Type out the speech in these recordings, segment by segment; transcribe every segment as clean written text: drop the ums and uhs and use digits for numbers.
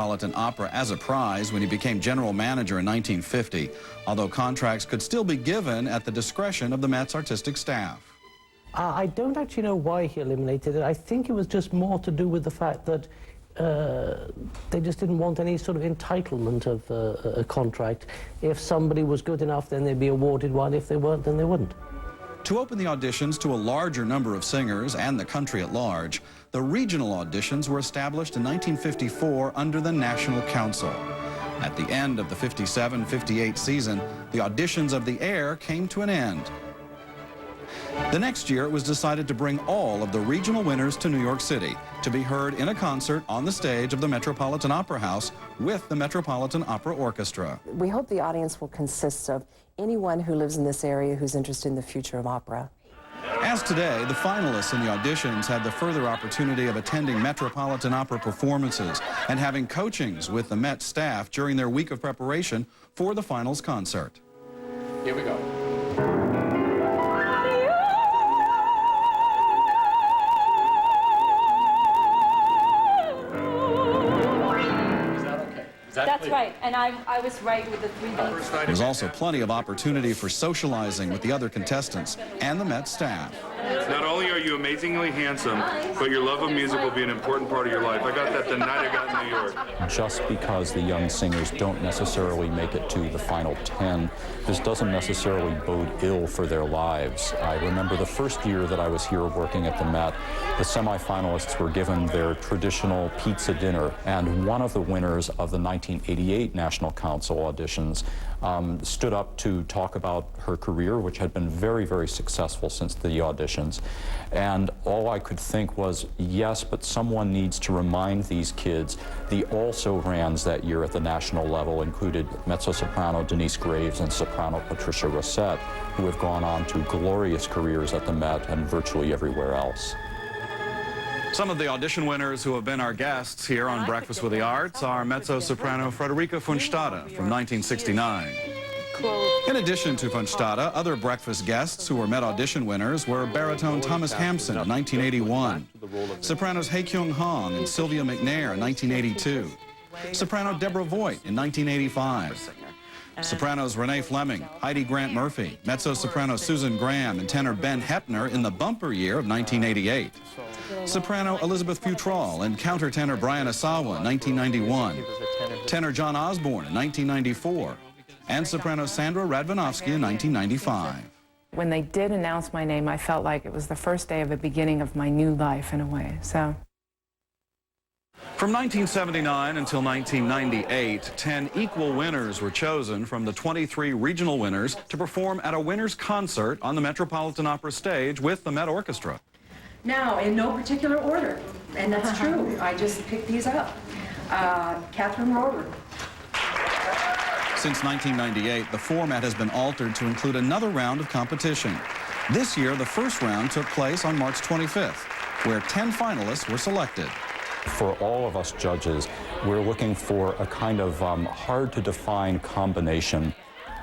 Metropolitan Opera as a prize when he became general manager in 1950, although contracts could still be given at the discretion of the Met's artistic staff. I don't actually know why he eliminated it. I think it was just more to do with the fact that they just didn't want any sort of entitlement of a contract. If somebody was good enough, then they'd be awarded one. If they weren't, then they wouldn't. To open the auditions to a larger number of singers and the country at large, the regional auditions were established in 1954 under the National Council. At the end of the 57-58 season, the auditions of the air came to an end. The next year, it was decided to bring all of the regional winners to New York City to be heard in a concert on the stage of the Metropolitan Opera House with the Metropolitan Opera Orchestra. We hope the audience will consist of anyone who lives in this area who's interested in the future of opera. As today, the finalists in the auditions had the further opportunity of attending Metropolitan Opera performances and having coachings with the Met staff during their week of preparation for the finals concert. Here we go. That's right, and I was right with the 3 beats. There was also plenty of opportunity for socializing with the other contestants and the Met staff. Not only are you amazingly handsome, but your love of music will be an important part of your life. I got that the night I got in New York. Just because the young singers don't necessarily make it to the final 10, this doesn't necessarily bode ill for their lives. I remember the first year that I was here working at the Met, the semifinalists were given their traditional pizza dinner, and one of the winners of the 1988 National Council auditions stood up to talk about her career, which had been very, very successful since the auditions. And all I could think was, yes, but someone needs to remind these kids the also-rans that year at the national level included mezzo-soprano Denise Graves and soprano Patricia Rosset, who have gone on to glorious careers at the Met and virtually everywhere else. Some of the audition winners who have been our guests here on Breakfast with the Arts are mezzo-soprano Frederica Funstata from 1969. In addition to Funstata, other breakfast guests who were Met audition winners were baritone Thomas Hampson in 1981, sopranos Hae Kyung Hong and Sylvia McNair in 1982, soprano Deborah Voigt in 1985, sopranos Renee Fleming, Heidi Grant Murphy, mezzo-soprano Susan Graham, and tenor Ben Heppner in the bumper year of 1988. Soprano Elizabeth Futrall and countertenor Brian Asawa in 1991, tenor John Osborne in 1994, and soprano Sandra Radvanovsky in 1995. When they did announce my name, I felt like it was the first day of the beginning of my new life in a way, so. From 1979 until 1998, 10 equal winners were chosen from the 23 regional winners to perform at a winner's concert on the Metropolitan Opera stage with the Met Orchestra. Now, in no particular order, and that's true. I just picked these up. Catherine Rohrer. Since 1998, the format has been altered to include another round of competition. This year, the first round took place on March 25th, where 10 finalists were selected. For all of us judges, we're looking for a kind of hard-to-define combination.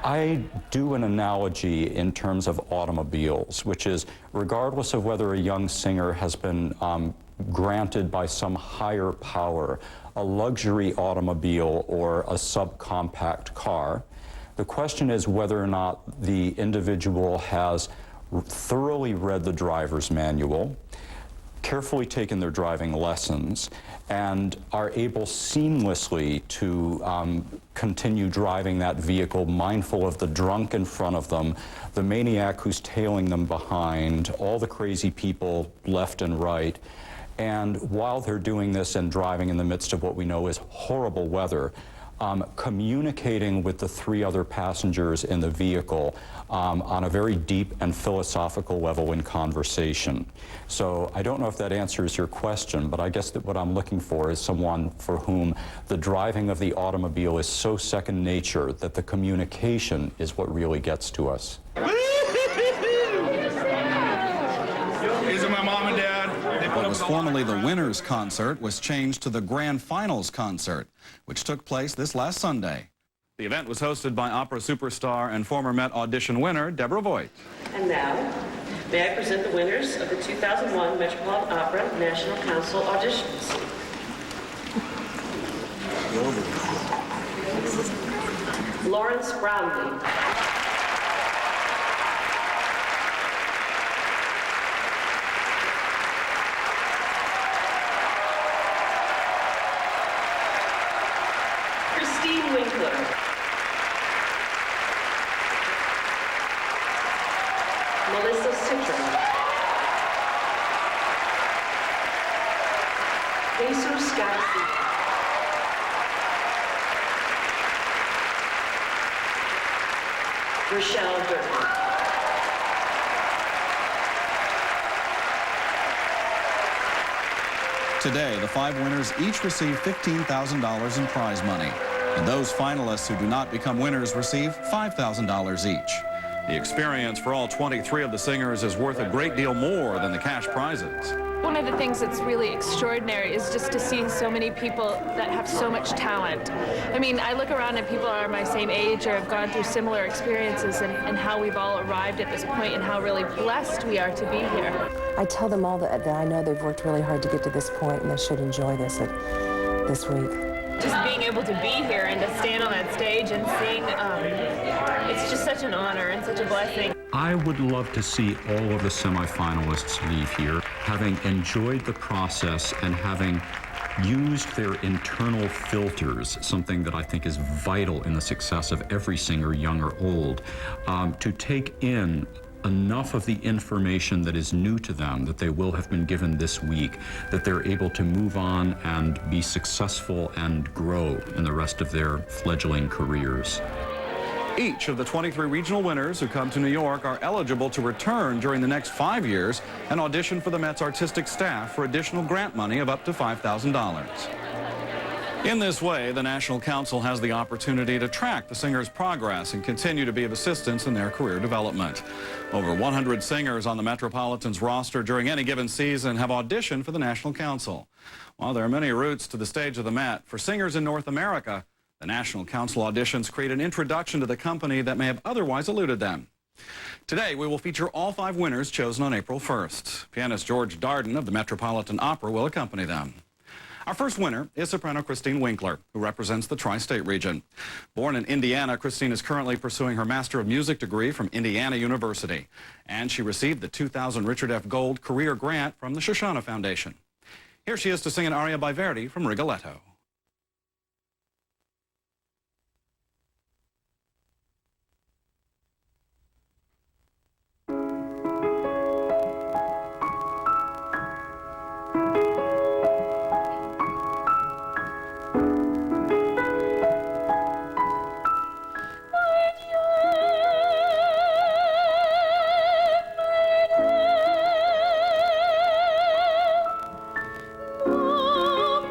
I do an analogy in terms of automobiles, which is regardless of whether a young singer has been granted by some higher power a luxury automobile or a subcompact car, the question is whether or not the individual has thoroughly read the driver's manual, carefully taken their driving lessons, and are able seamlessly to continue driving that vehicle, mindful of the drunk in front of them, the maniac who's tailing them behind, all the crazy people left and right. And while they're doing this and driving in the midst of what we know is horrible weather, communicating with the 3 other passengers in the vehicle on a very deep and philosophical level in conversation. So I don't know if that answers your question, but I guess that what I'm looking for is someone for whom the driving of the automobile is so second nature that the communication is what really gets to us. These are my mom and dad. What was formerly the Winners' Concert was changed to the Grand Finals Concert, which took place this last Sunday. The event was hosted by opera superstar and former Met audition winner Deborah Voigt. And now, may I present the winners of the 2001 Metropolitan Opera National Council auditions. Lawrence Brownlee. KRISTINE WINKLER. Melissa Citro. JESÚS GARCIA. Rachelle Durkin. Today, the 5 winners each receive $15,000 in prize money, and those finalists who do not become winners receive $5,000 each. The experience for all 23 of the singers is worth a great deal more than the cash prizes. One of the things that's really extraordinary is just to see so many people that have so much talent. I mean, I look around and people are my same age or have gone through similar experiences and how we've all arrived at this point and how really blessed we are to be here. I tell them all that I know they've worked really hard to get to this point and they should enjoy this week. Just being able to be here and to stand on that stage and sing, it's just such an honor and such a blessing. I would love to see all of the semifinalists leave here having enjoyed the process and having used their internal filters, something that I think is vital in the success of every singer, young or old, to take in enough of the information that is new to them, that they will have been given this week, that they're able to move on and be successful and grow in the rest of their fledgling careers. Each of the 23 regional winners who come to New York are eligible to return during the next 5 years and audition for the Met's artistic staff for additional grant money of up to $5,000. In this way, the National Council has the opportunity to track the singers' progress and continue to be of assistance in their career development. Over 100 singers on the Metropolitan's roster during any given season have auditioned for the National Council. While there are many routes to the stage of the Met, for singers in North America, the National Council auditions create an introduction to the company that may have otherwise eluded them. Today, we will feature all 5 winners chosen on April 1st. Pianist George Darden of the Metropolitan Opera will accompany them. Our first winner is soprano KRISTINE WINKLER, who represents the tri-state region. Born in Indiana, KRISTINE is currently pursuing her Master of Music degree from Indiana University, and she received the 2000 Richard F. Gold Career Grant from the Shoshana Foundation. Here she is to sing an aria by Verdi from Rigoletto. Nome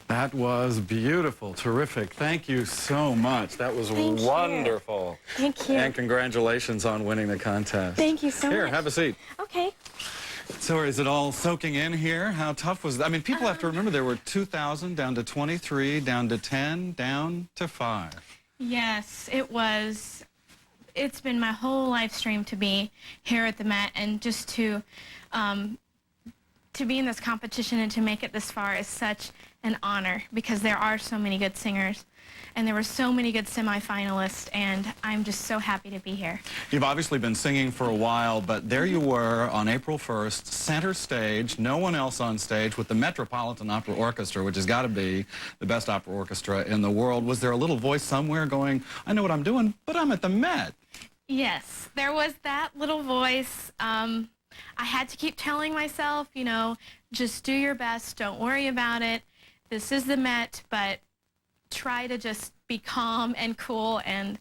That was beautiful, terrific. Thank you so much. That was wonderful. Thank you. And congratulations on winning the contest. Thank you so much. Here, have a seat. Okay. So is it all soaking in here? How tough was that? I mean, people have to remember there were 2,000, down to 23, down to 10, down to 5. Yes, it was. It's been my whole life stream to be here at the Met, and just to be in this competition and to make it this far is such an honor, because there are so many good singers and there were so many good semifinalists, and I'm just so happy to be here. You've obviously been singing for a while, but there you were on April 1st, center stage, no one else on stage, with the Metropolitan Opera Orchestra, which has got to be the best opera orchestra in the world. Was there a little voice somewhere going, I know what I'm doing, but I'm at the Met? Yes, there was that little voice. I had to keep telling myself, you know, just do your best, don't worry about it. This is the Met, but try to just be calm and cool, and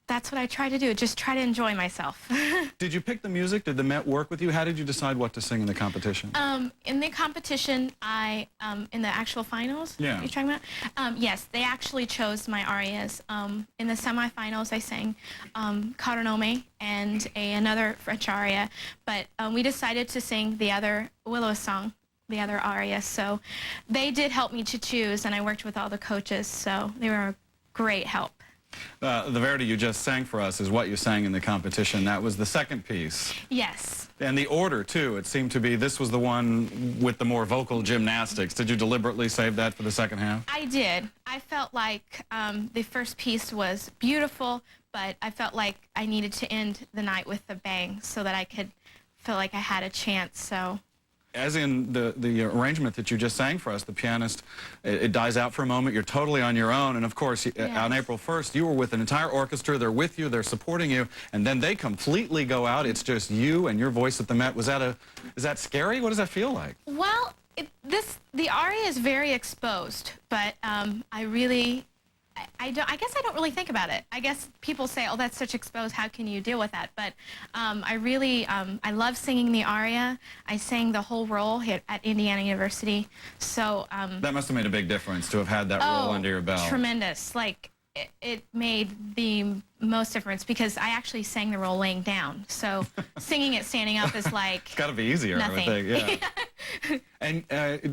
that's what I try to do, just try to enjoy myself. Did you pick the music? Did the Met work with you? How did you decide what to sing in the competition? In the competition, in the actual finals, yeah. you're talking about? Yes, they actually chose my arias. In the semifinals, I sang Caro, nome and another French aria, but we decided to sing the other Willow song, the other aria, so they did help me to choose, and I worked with all the coaches, so they were a great help. The Verdi you just sang for us is what you sang in the competition. That was the second piece. Yes. And the order, too. It seemed to be this was the one with the more vocal gymnastics. Did you deliberately save that for the second half? I did. I felt like the first piece was beautiful, but I felt like I needed to end the night with a bang so that I could feel like I had a chance, so... As in the arrangement that you just sang for us, the pianist, it dies out for a moment, you're totally on your own, and of course, on April 1st, you were with an entire orchestra, they're with you, they're supporting you, and then they completely go out, it's just you and your voice at the Met. Is that scary? What does that feel like? Well, the aria is very exposed, but I guess I don't really think about it. I guess people say, oh, that's such exposed, how can you deal with that? But I love singing the aria. I sang the whole role here at Indiana University, so... that must have made a big difference to have had that role under your belt. Tremendous. Like, it made the most difference because I actually sang the role laying down. So singing it standing up is like... It's got to be easier, nothing. I would think, yeah. And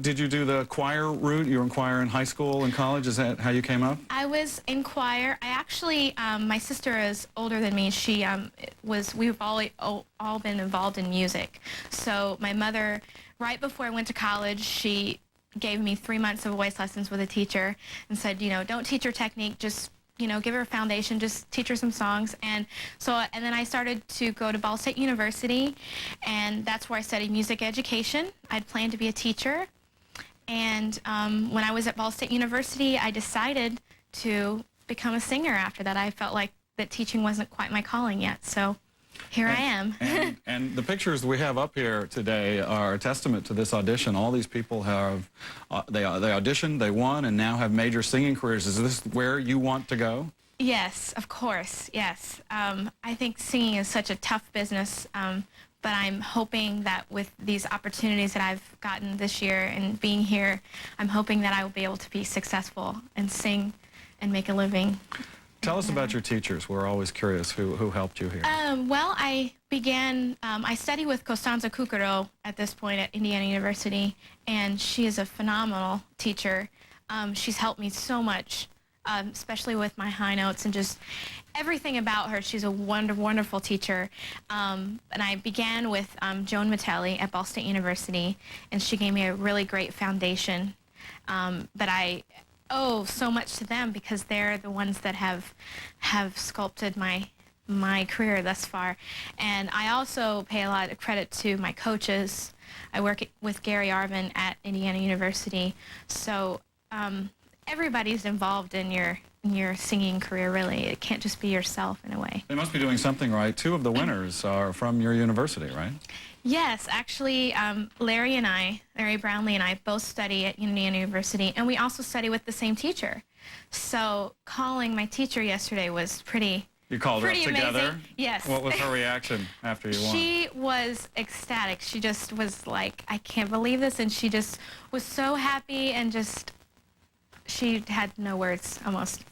did you do the choir route? You were in choir in high school and college? Is that how you came up? I was in choir. I actually, my sister is older than me. We've all been involved in music. So my mother, right before I went to college, she gave me 3 months of voice lessons with a teacher and said, you know, don't teach her technique, just, you know, give her a foundation, just teach her some songs. And then I started to go to Ball State University, and that's where I studied music education. I'd planned to be a teacher. And when I was at Ball State University, I decided to become a singer after that. I felt like that teaching wasn't quite my calling yet, so here I am. And the pictures we have up here today are a testament to this audition. All these people have, they auditioned, they won, and now have major singing careers. Is this where you want to go? Yes, of course, yes. I think singing is such a tough business, but I'm hoping that with these opportunities that I've gotten this year and being here, I'm hoping that I will be able to be successful and sing and make a living. Tell us about your teachers. We're always curious who helped you here. Well, I study with Costanza Cucaro at this point at Indiana University, and she is a phenomenal teacher. She's helped me so much, especially with my high notes and just everything about her. She's a wonderful teacher. And I began with Joan Metelli at Ball State University, and she gave me a really great foundation. But I owe so much to them because they're the ones that have sculpted my career thus far. And I also pay a lot of credit to my coaches. I work with Gary Arvin at Indiana University. So everybody's involved in your singing career, really. It can't just be yourself in a way. They must be doing something right. 2 of the winners are from your university, right? Yes, actually, Larry Brownlee and I both study at Indiana University, and we also study with the same teacher. So calling my teacher yesterday was pretty You called her up together? Amazing. Yes. What was her reaction after you won? She was ecstatic. She just was like, I can't believe this, and she just was so happy and just, she had no words almost.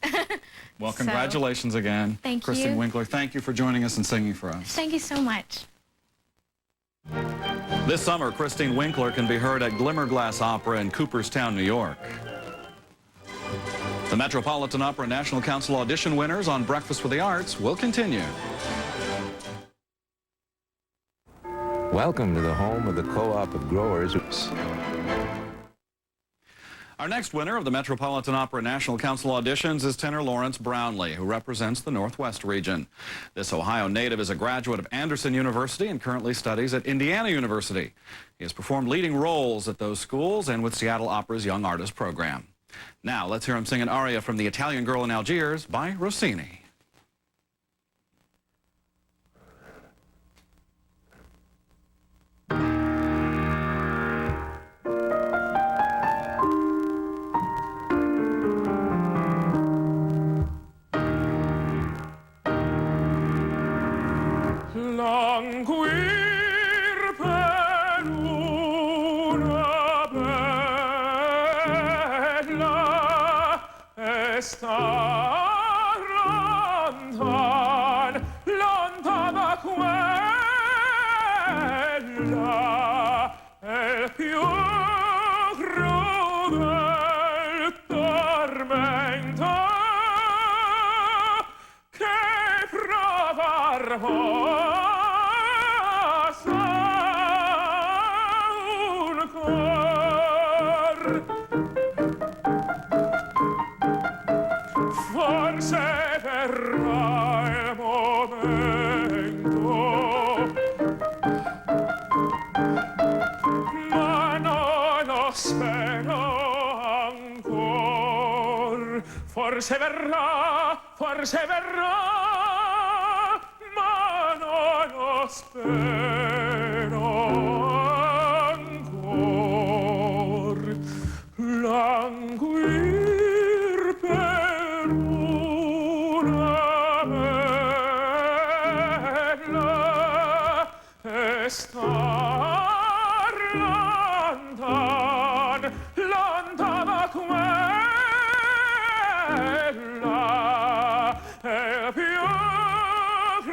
Well, congratulations again. Thank you. KRISTINE Winkler, thank you for joining us and singing for us. Thank you so much. This summer, KRISTINE Winkler can be heard at Glimmerglass Opera in Cooperstown, New York. The Metropolitan Opera National Council audition winners on Breakfast with the Arts will continue. Welcome to the home of the Co-op of Growers. Our next winner of the Metropolitan Opera National Council auditions is tenor Lawrence Brownlee, who represents the Northwest region. This Ohio native is a graduate of Anderson University and currently studies at Indiana University. He has performed leading roles at those schools and with Seattle Opera's Young Artist program. Now, let's hear him sing an aria from The Italian Girl in Algiers by Rossini. Languir per una bella e sta lontan da quella è il più crudel tormento che provar può. Forse verrà il momento forse verrà, ma non lo spero ancor. Languir per una bella e star lontan, lontana quella è più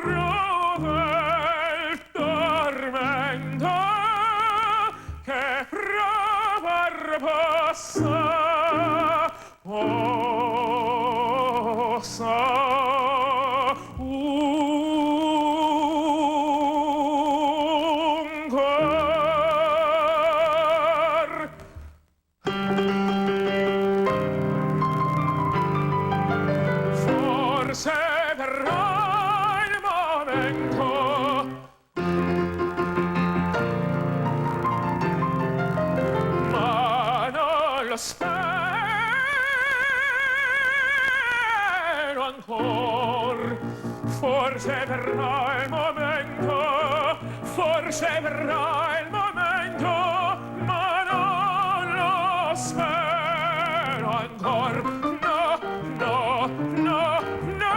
cruel tormento che provar possa. Forse verrà il momento, forse verrà il momento, ma non lo spero ancor. No, no, no, no.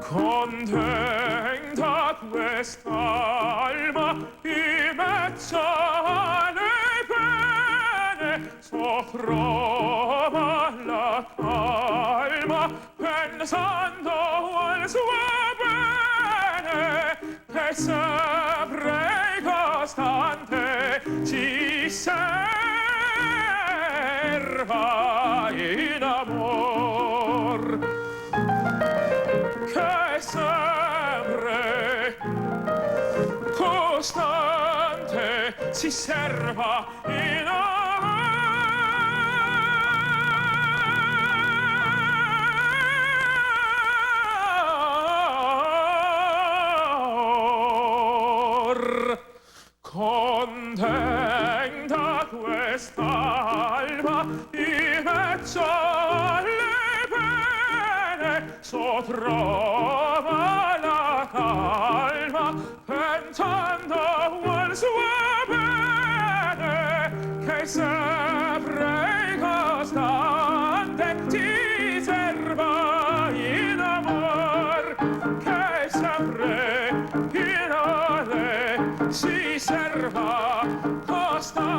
Contenta quest'alma in mezzo alle pene, trova la calma pensando al suo bene, che sempre costante ci serva in amor, che sempre costante si serva in amor. Contenta quest'alma in mezzo alle pene, so trova la calma pensando al suo bene, che sempre costante ti serva in amor, che sempre in amore si serva costante,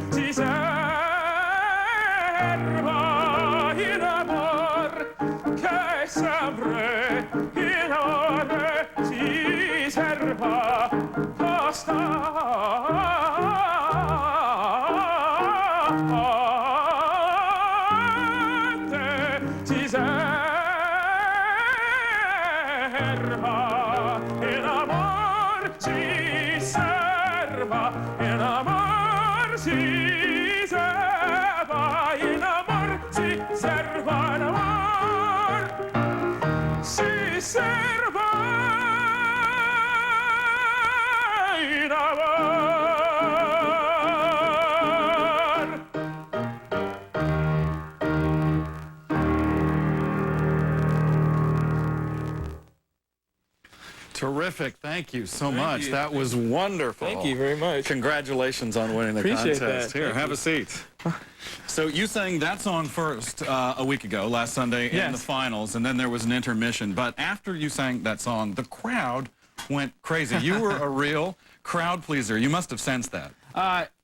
si serva in amor, che sempre in amore si serva costante, si serva in amor, si serva in amor, si serva in amor, si serva in amor, si serva in amor. Terrific. Thank you so much. you. That was wonderful. Thank you very much. Congratulations on winning the Appreciate contest. that. Here, Thank have you. a seat. So you sang that song first a week ago, last Sunday, in Yes. the finals, and then there was an intermission. But after you sang that song, the crowd went crazy. You were a real crowd pleaser. You must have sensed that.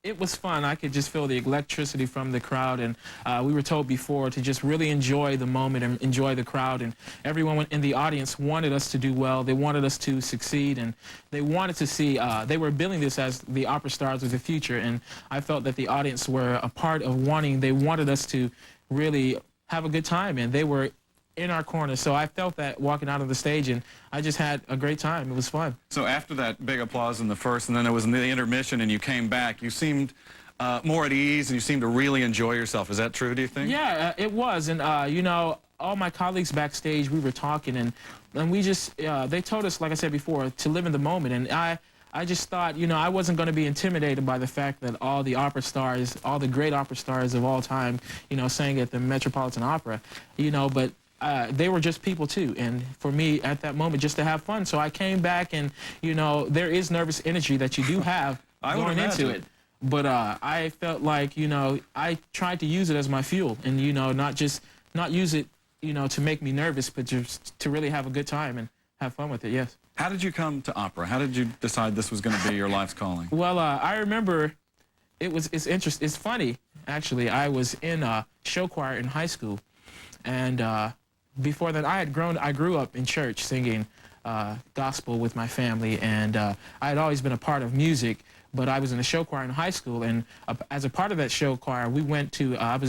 It was fun. I could just feel the electricity from the crowd, and we were told before to just really enjoy the moment and enjoy the crowd, and everyone in the audience wanted us to do well. They wanted us to succeed, and they wanted to see, they were billing this as the opera stars of the future, and I felt that the audience were a part of they wanted us to really have a good time, and they were in our corner. So I felt that walking out of the stage, and I just had a great time. It was fun. So after that big applause in the first, and then there was the intermission, and you came back, you seemed more at ease, and you seemed to really enjoy yourself. Is that true, do you think? Yeah, it was. And, you know, all my colleagues backstage, we were talking, and we just, they told us, like I said before, to live in the moment. And I just thought, you know, I wasn't going to be intimidated by the fact that all the opera stars, all the great opera stars of all time, you know, sang at the Metropolitan Opera, you know, but they were just people too, and for me at that moment just to have fun. So I came back, and you know, there is nervous energy that you do have going into it, but I felt like, you know, I tried to use it as my fuel, and you know, not use it, you know, to make me nervous, but just to really have a good time and have fun with it. Yes. How did you come to opera? How did you decide this was going to be your life's calling? Well, I remember it's interesting. It's funny, actually. I was in a show choir in high school, and before that, I grew up in church singing gospel with my family, and I had always been a part of music, but I was in a show choir in high school, and as a part of that show choir, we went to, I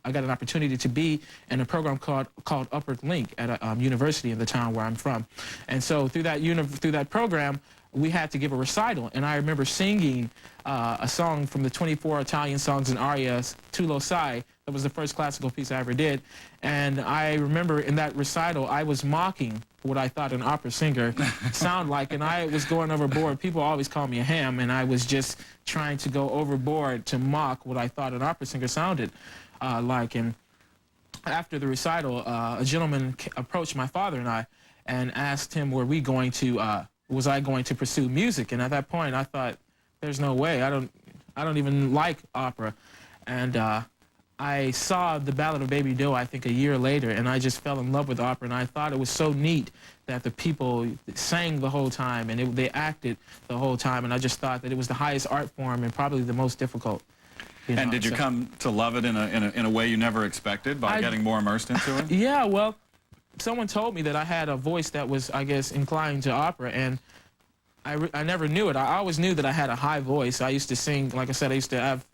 got an opportunity to be in a program called Upward Link at a university in the town where I'm from. And so through that program, we had to give a recital, and I remember singing a song from the 24 Italian songs and arias, Tu lo sai. That was the first classical piece I ever did. And I remember in that recital, I was mocking what I thought an opera singer sounded like, and I was going overboard. People always call me a ham, and I was just trying to go overboard to mock what I thought an opera singer sounded like. And after the recital, a gentleman approached my father and I and asked him, was I going to pursue music? And at that point, I thought, there's no way. I don't even like opera. And I saw the Ballad of Baby Doe, I think, a year later, and I just fell in love with opera, and I thought it was so neat that the people sang the whole time, and they acted the whole time, and I just thought that it was the highest art form and probably the most difficult. And did you come to love it in a way you never expected by getting more immersed into it? Yeah, well, someone told me that I had a voice that was, I guess, inclined to opera, and I never knew it. I always knew that I had a high voice. I used to sing, like I said, I used to have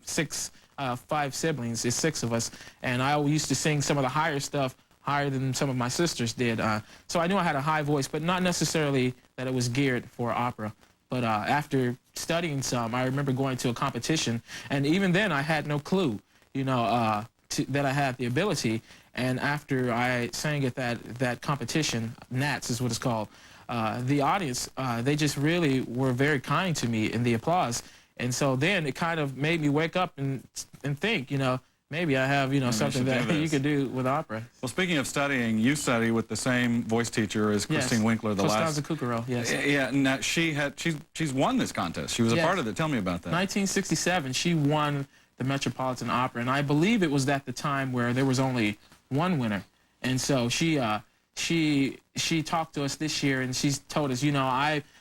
5 siblings. There's 6 of us, and I used to sing some of the higher stuff, higher than some of my sisters did. So I knew I had a high voice, but not necessarily that it was geared for opera. But after studying some, I remember going to a competition, and even then I had no clue, you know, that I had the ability. And after I sang at that competition, Nats is what it's called, the audience, they just really were very kind to me in the applause. And so then it kind of made me wake up and think, you know, maybe I have, you know, something that you could do with opera. Well, speaking of studying, you study with the same voice teacher as KRISTINE WINKLER, the last. Cucurell, yes. Yeah, now she's won this contest. She was a part of it. Tell me about that. 1967, she won the Metropolitan Opera, and I believe it was at the time where there was only one winner. And so she talked to us this year, and she's told us, you know,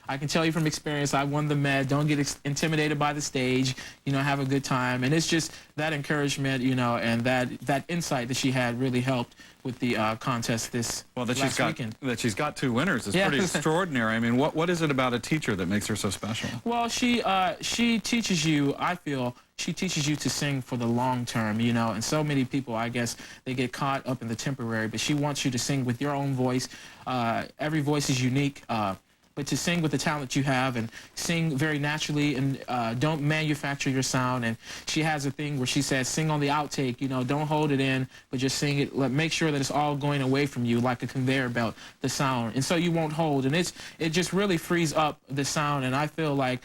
I can tell you from experience, I won the Met. Don't get intimidated by the stage. You know, have a good time. And it's just that encouragement, you know, and that insight that she had really helped with the contest this last weekend. That she's got 2 winners is pretty extraordinary. I mean, what is it about a teacher that makes her so special? Well, she teaches you, I feel, she teaches you to sing for the long term, you know, and so many people, I guess, they get caught up in the temporary, but she wants you to sing with your own voice. Every voice is unique, but to sing with the talent you have and sing very naturally and don't manufacture your sound. And she has a thing where she says, sing on the outtake, you know, don't hold it in, but just sing it, make sure that it's all going away from you like a conveyor belt, the sound. And so you won't hold. And it just really frees up the sound. And I feel like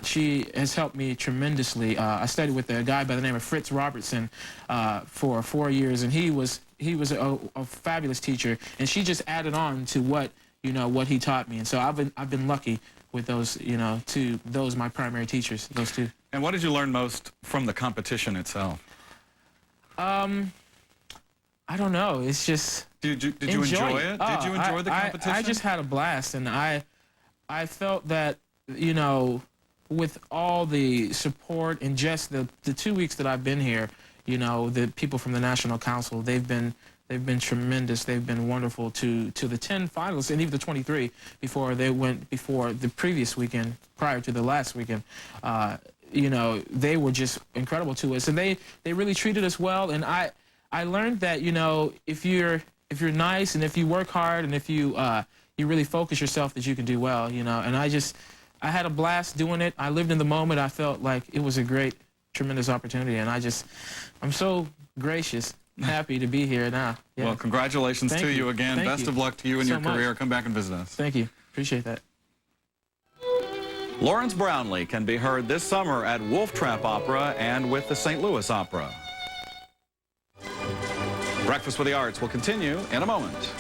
she has helped me tremendously. I studied with a guy by the name of Fritz Robertson for 4 years, and he was a fabulous teacher. And she just added on to what he taught me. And so I've been lucky with those, you know, those my primary teachers, those 2. And what did you learn most from the competition itself? I don't know. It's just did you enjoy it? Did you enjoy the competition? I just had a blast, and I felt that, you know, with all the support and just the 2 weeks that I've been here, you know, the people from the National Council, they've been tremendous. They've been wonderful to the 10 finalists and even the 23 before the previous weekend, prior to the last weekend. You know, they were just incredible to us, and they really treated us well. And I learned that, you know, if you're nice and if you work hard and if you really focus yourself, that you can do well. You know, and I just I had a blast doing it. I lived in the moment. I felt like it was a great, tremendous opportunity, and I'm so gracious, happy to be here now. Yeah. Well, congratulations to you again. Thank Best you of luck to you in so your career. Come back and visit us. Thank you. Appreciate that. Lawrence Brownlee can be heard this summer at Wolf Trap Opera and with the St. Louis Opera. Breakfast with the Arts will continue in a moment.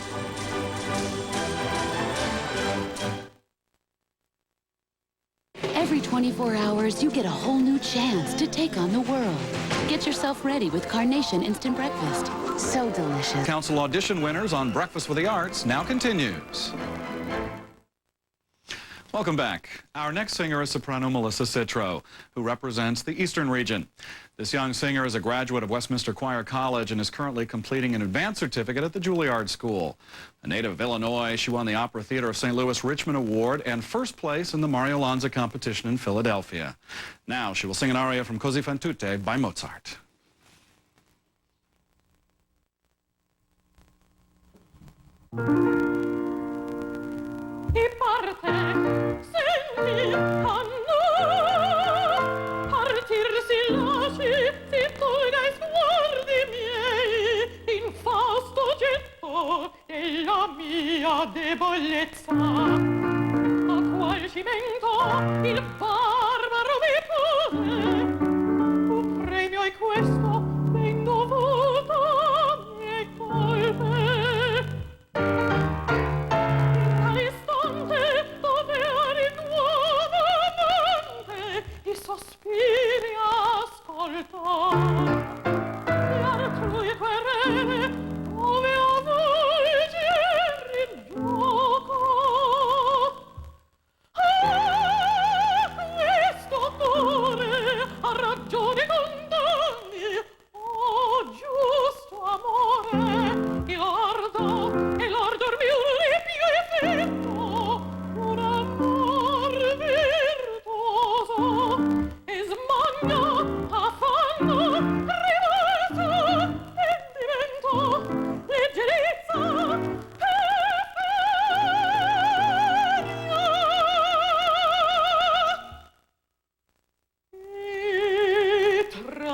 Every 24 hours, you get a whole new chance to take on the world. Get yourself ready with Carnation Instant Breakfast. So delicious. Council audition winners on Breakfast with the Arts now continues. Welcome back. Our next singer is soprano Melissa Citro, who represents the Eastern region. This young singer is a graduate of Westminster Choir College and is currently completing an advanced certificate at the Juilliard School. A native of Illinois, she won the Opera Theater of St. Louis Richmond Award and first place in the Mario Lanza competition in Philadelphia. Now she will sing an aria from Cosí Fan Tutte by Mozart. E parte, senti, quando partir si lasci, si tolga i sguardi miei, in fausto getto della mia debolezza. A qual cimento il barbaro mi pone, un premio è questo, ben dovuto a mie colpe. Sospiri ascolta e altrui querele dove avvolger il gioco. Questo cuore ha ragione condanni, oh giusto amore, che ardo e l'ardor più effetto, un amor virtuoso. Affanno, rivolto, sentimento, leggerezza e feria e tradimento.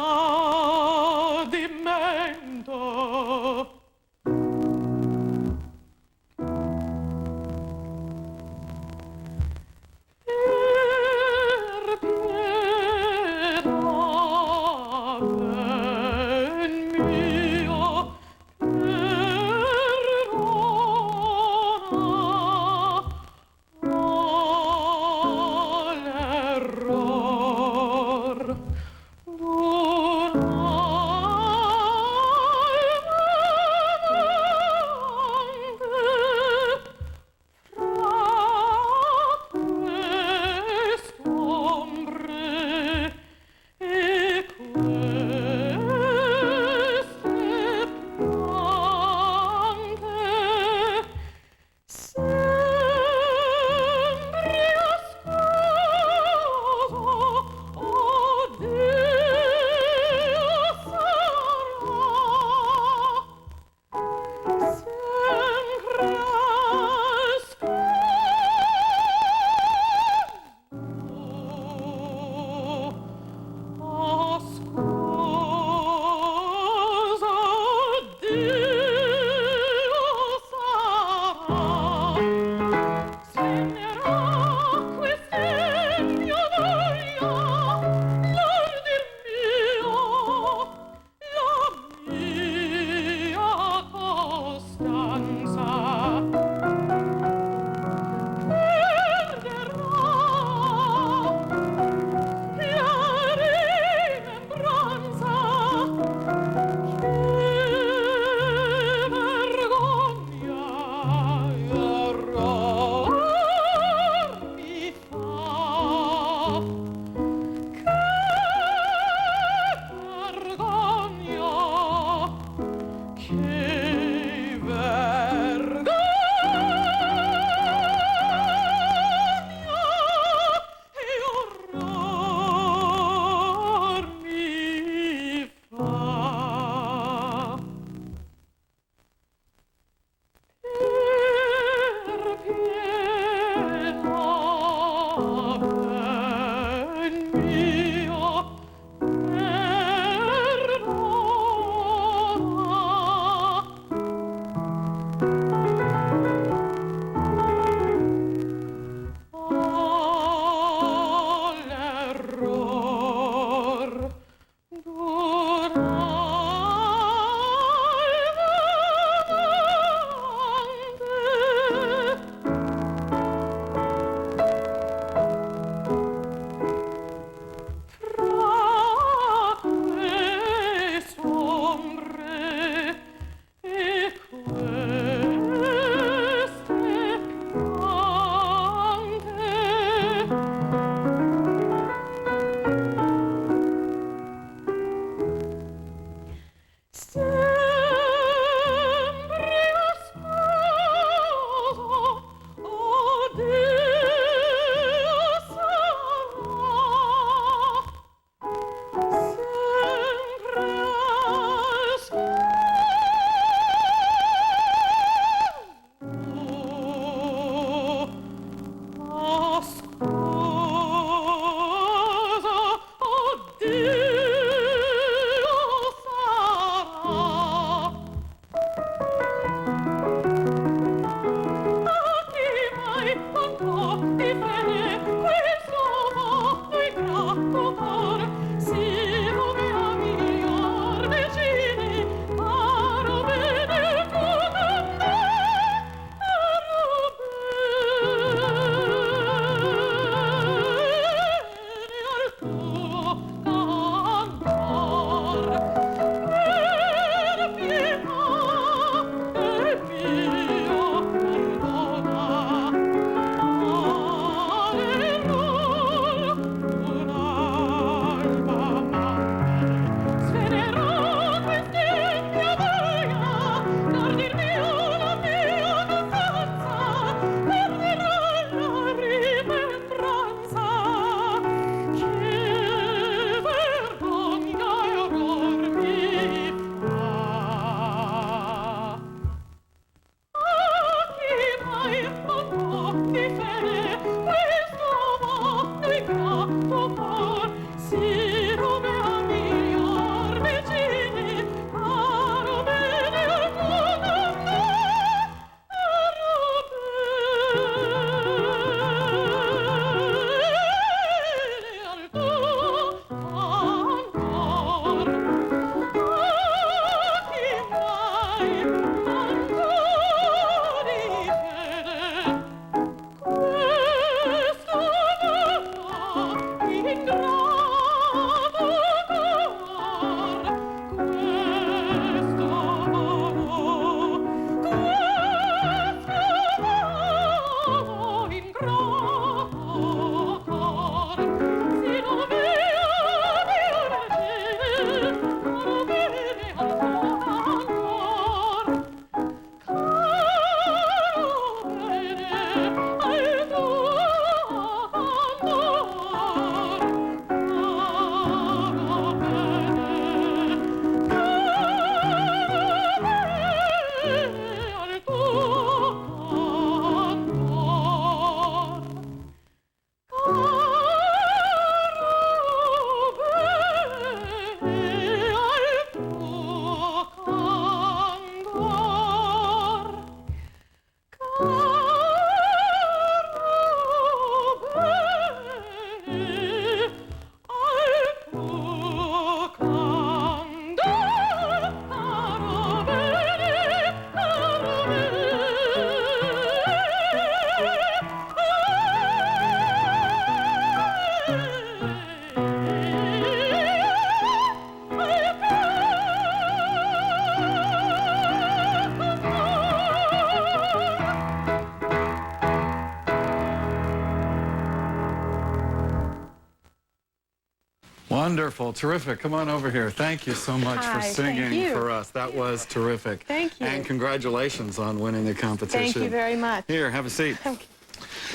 Wonderful, terrific. Come on over here. Thank you so much for singing for us. That was terrific. Thank you. And congratulations on winning the competition. Thank you very much. Here, have a seat. Okay.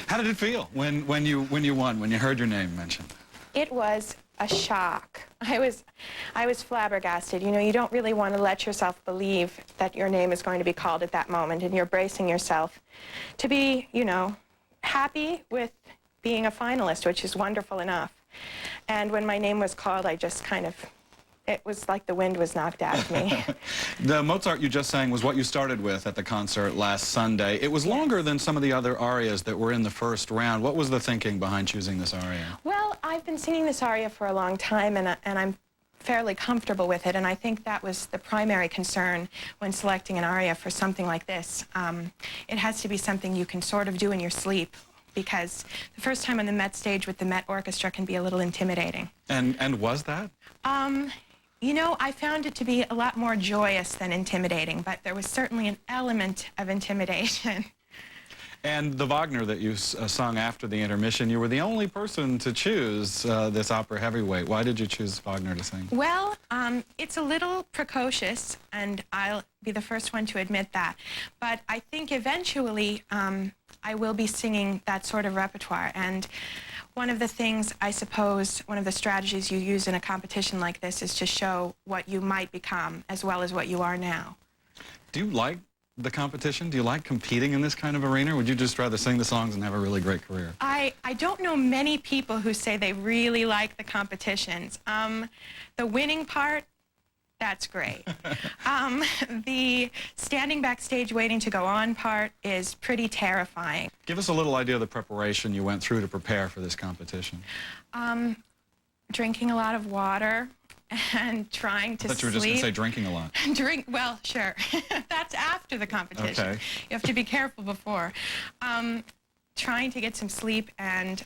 How did it feel when you won, when you heard your name mentioned? It was a shock. I was flabbergasted. You know, you don't really want to let yourself believe that your name is going to be called at that moment, and you're bracing yourself to be, you know, happy with being a finalist, which is wonderful enough. And when my name was called, I just kind of, it was like the wind was knocked out of me. The Mozart you just sang was what you started with at the concert last Sunday. It was longer than some of the other arias that were in the first round. What was the thinking behind choosing this aria? Well, I've been singing this aria for a long time, and I'm fairly comfortable with it, and I think that was the primary concern when selecting an aria for something like this. It has to be something you can sort of do in your sleep, because the first time on the Met stage with the Met Orchestra can be a little intimidating. And was that? You know, I found it to be a lot more joyous than intimidating, but there was certainly an element of intimidation. And the Wagner that you sung after the intermission, you were the only person to choose this opera heavyweight. Why did you choose Wagner to sing? Well, it's a little precocious, and I'll be the first one to admit that. But I think eventually I will be singing that sort of repertoire. And one of the things, I suppose, one of the strategies you use in a competition like this is to show what you might become as well as what you are now. Do you like the competition? Do you like competing in this kind of arena? Or would you just rather sing the songs and have a really great career? I don't know many people who say they really like the competitions. The winning part, that's great. The standing backstage waiting to go on part is pretty terrifying. Give us a little idea of the preparation you went through to prepare for this competition. Drinking a lot of water and trying to sleep. I thought you were just going to say drinking a lot. Well, sure. That's after the competition. Okay. You have to be careful before. Trying to get some sleep and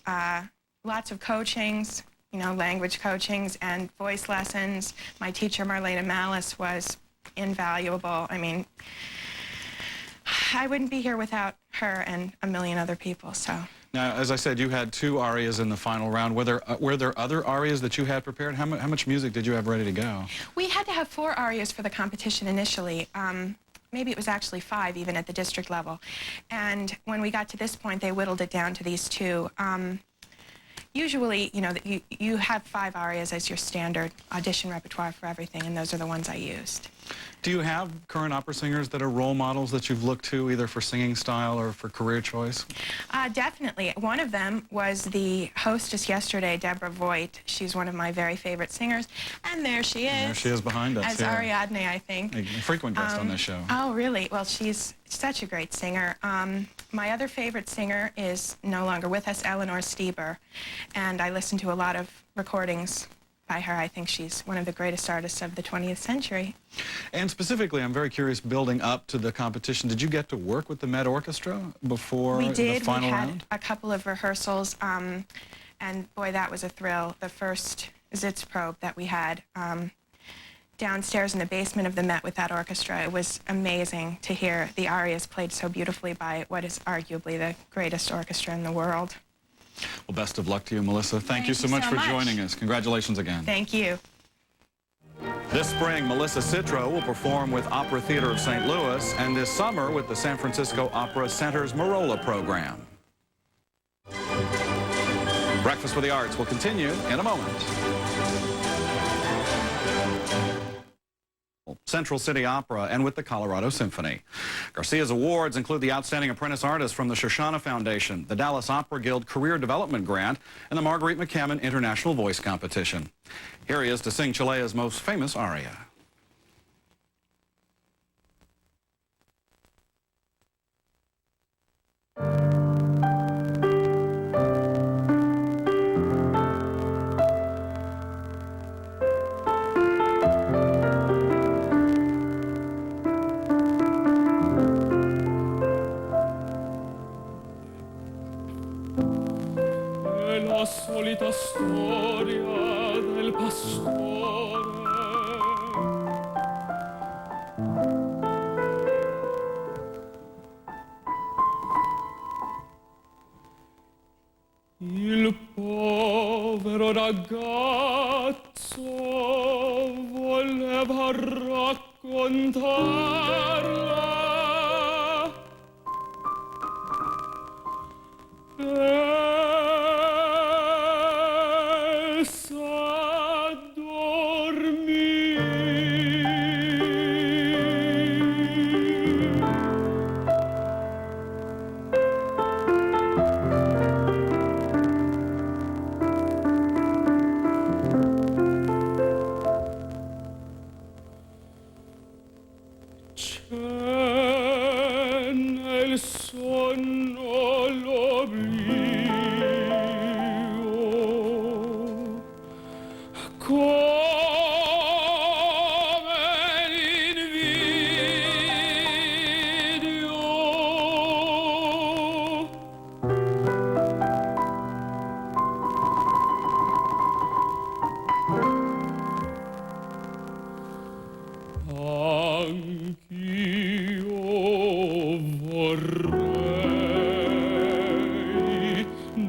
lots of coachings, you know, language coachings and voice lessons. My teacher, Marlena Malice, was invaluable. I mean, I wouldn't be here without her and a million other people, so. Now, as I said, you had 2 arias in the final round. Were there other arias that you had prepared? How much music did you have ready to go? We had to have 4 arias for the competition initially. Maybe it was actually 5 even at the district level. And when we got to this point, they whittled it down to these 2. Usually, you know, you have 5 arias as your standard audition repertoire for everything, and those are the ones I used. Do you have current opera singers that are role models that you've looked to, either for singing style or for career choice? Definitely. One of them was the hostess yesterday, Deborah Voigt. She's one of my very favorite singers. And there she is. And there she is behind us. As Ariadne, I think. A frequent guest on this show. Oh, really? Well, she's such a great singer. My other favorite singer is no longer with us, Eleanor Stieber. And I listen to a lot of recordings by her. I think she's one of the greatest artists of the 20th century. And specifically, I'm very curious, building up to the competition, did you get to work with the Met Orchestra before the final round? We did. We had a couple of rehearsals, and boy, that was a thrill. The first Sitzprobe that we had downstairs in the basement of the Met with that orchestra, it was amazing to hear the arias played so beautifully by what is arguably the greatest orchestra in the world. Well, best of luck to you, Melissa. Thank you so much for joining us. Congratulations again. Thank you. This spring, Melissa Citro will perform with Opera Theater of St. Louis, and this summer with the San Francisco Opera Center's Marola program. Breakfast with the Arts will continue in a moment. Central City Opera and with the Colorado Symphony. Garcia's awards include the Outstanding Apprentice Artist from the Shoshana Foundation, the Dallas Opera Guild Career Development Grant, and the Marguerite McCammon International Voice Competition. Here he is to sing Chilea's most famous aria. La solita storia del pastore. Il povero ragazzo voleva raccontarla. mio, come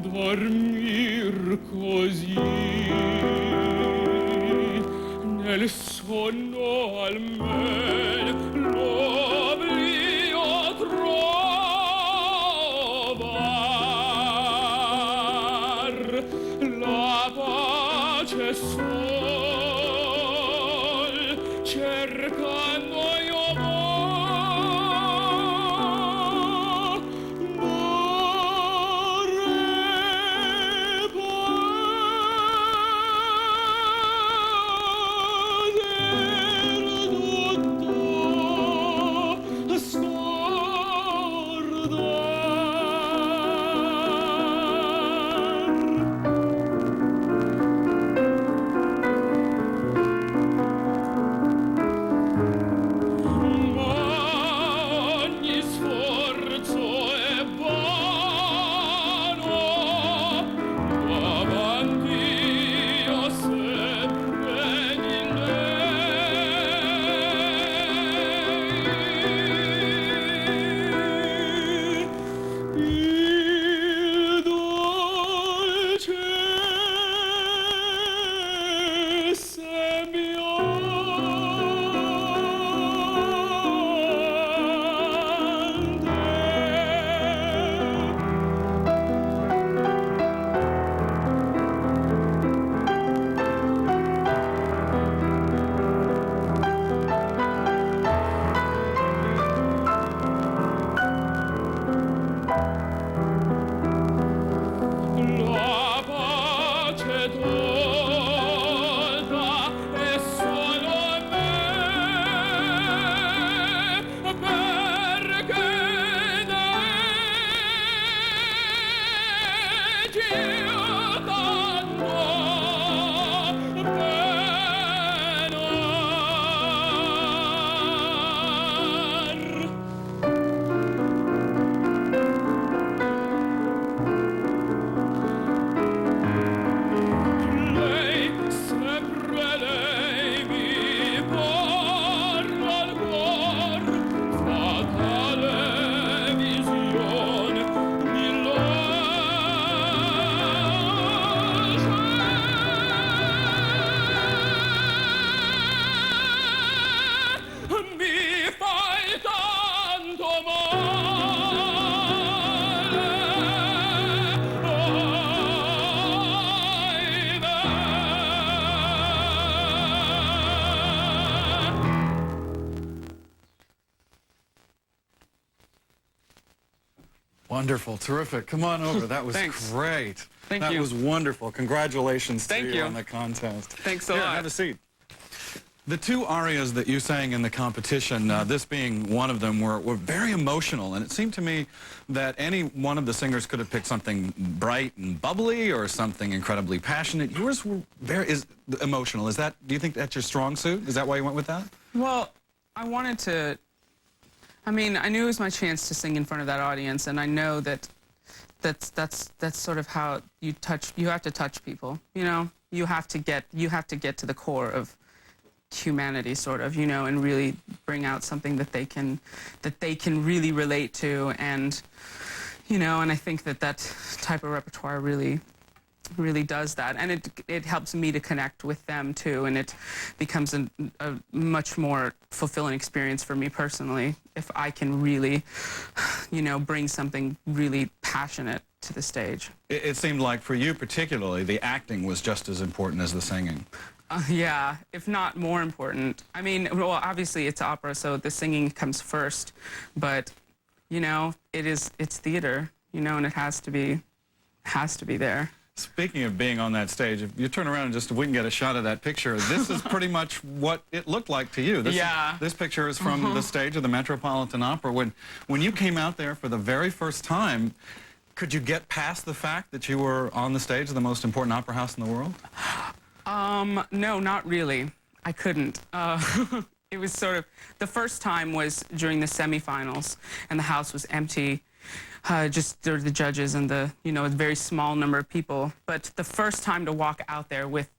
dormir così nel sonno almen l'oblio trovar la pace sol cercando io Wonderful, terrific. Come on over. That was great. Thank you. That was wonderful. Congratulations to Thank you you on the contest. Thanks a Here, lot. have a seat. The two arias that you sang in the competition, this being one of them, were very emotional, and it seemed to me that any one of the singers could have picked something bright and bubbly or something incredibly passionate. Yours were very emotional. Do you think that's your strong suit? Is that why you went with that? Well, I wanted to, I mean, I knew it was my chance to sing in front of that audience, and I know that that's sort of how you have to touch people, you know? You have to get to the core of humanity, sort of, you know, and really bring out something that they can really relate to, and, you know, and I think that type of repertoire really does that, and it helps me to connect with them too, and it becomes a much more fulfilling experience for me personally if I can really, you know, bring something really passionate to the stage. It seemed like for you particularly, the acting was just as important as the singing. Yeah, if not more important. I mean, well, obviously it's opera, so the singing comes first, but, you know, it's theater, you know, and it has to be there. Speaking of being on that stage, if you turn around and just, if we can get a shot of that picture, this is pretty much what it looked like to you. This picture is from the stage of the Metropolitan Opera. When you came out there for the very first time, Could you get past the fact that you were on the stage of the most important opera house in the world? No, not really. I couldn't. It was sort of, the first time was during the semifinals, and the house was empty. Just there were the judges and the, a very small number of people. But the first time to walk out there with,